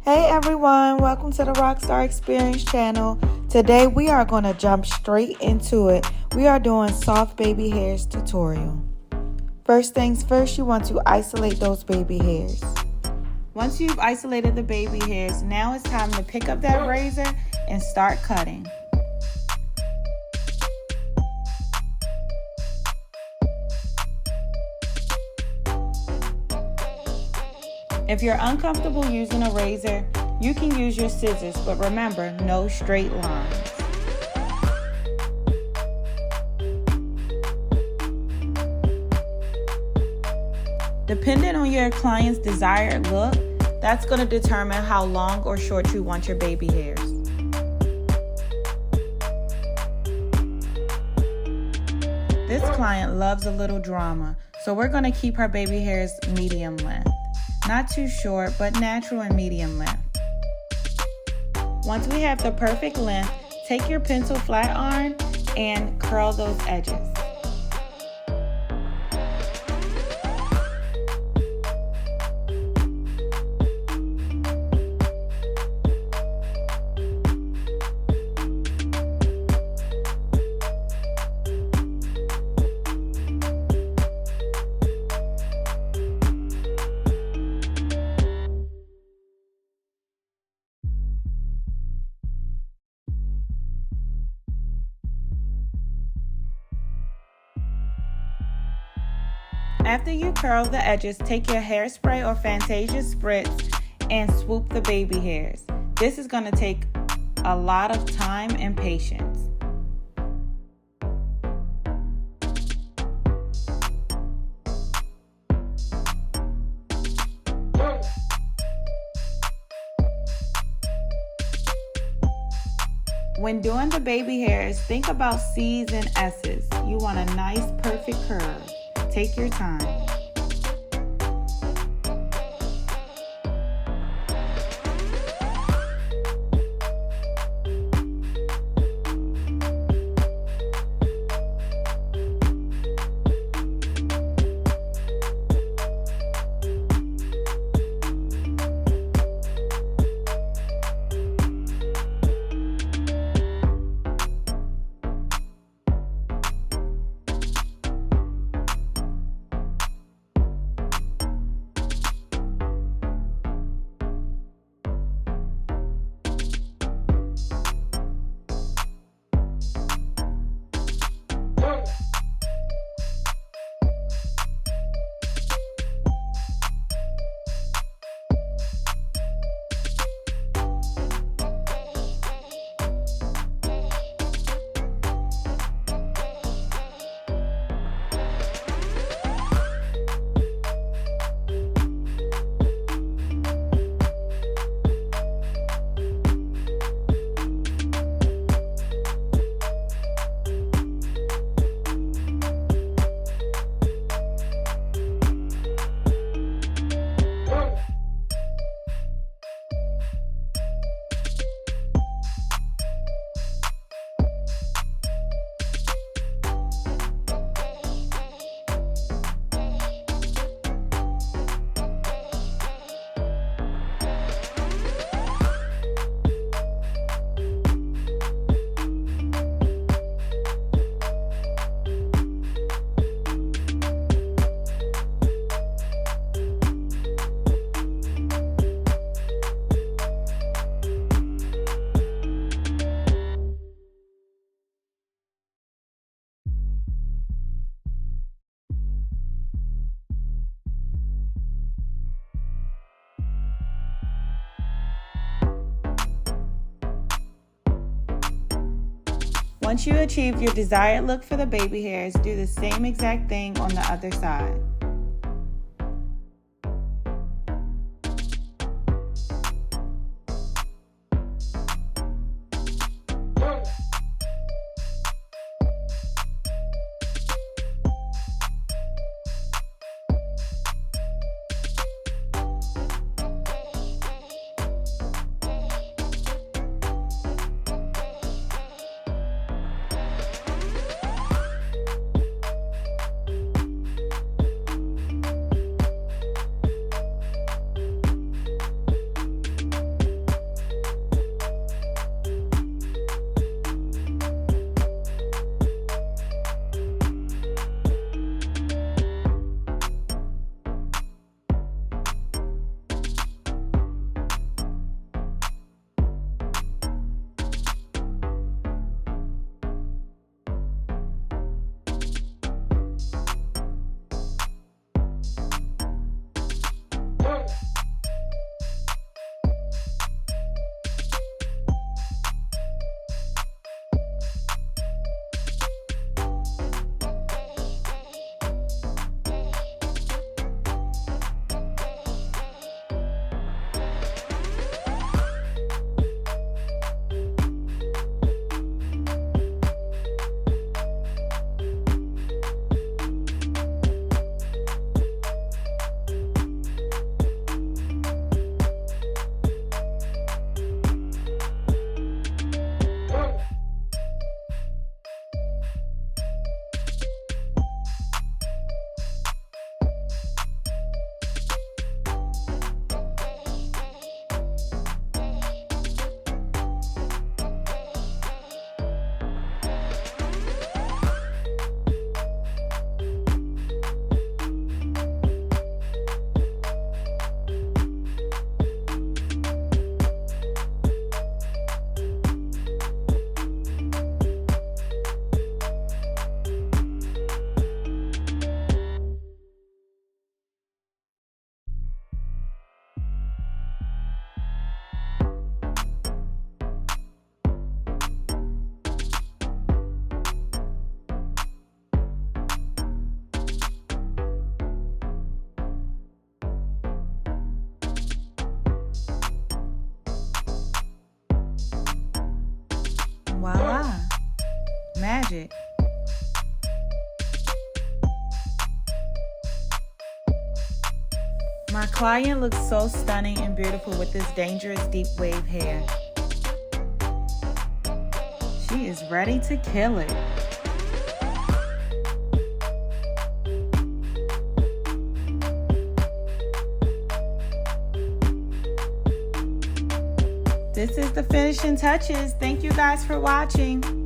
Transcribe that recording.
Hey everyone, welcome to the Rockstar Experience channel. Today we are going to jump straight into it. We are doing soft baby hairs tutorial. First things first, you want to isolate those baby hairs. Once you've isolated the baby hairs, now it's time to pick up that razor and start cutting. If you're uncomfortable using a razor, you can use your scissors, but remember, no straight lines. Depending on your client's desired look, that's going to determine how long or short you want your baby hairs. This client loves a little drama, so we're going to keep her baby hairs medium length. Not too short, but natural and medium length. Once we have the perfect length, take your pencil flat iron and curl those edges. After you curl the edges, take your hairspray or Fantasia spritz and swoop the baby hairs. This is going to take a lot of time and patience. When doing the baby hairs, think about C's and S's. You want a nice, perfect curve. Take your time. Once you achieve your desired look for the baby hairs, do the same exact thing on the other side. magic. My client looks so stunning and beautiful with this dangerous deep wave hair. She is ready to kill it. This is the finishing touches. Thank you guys for watching.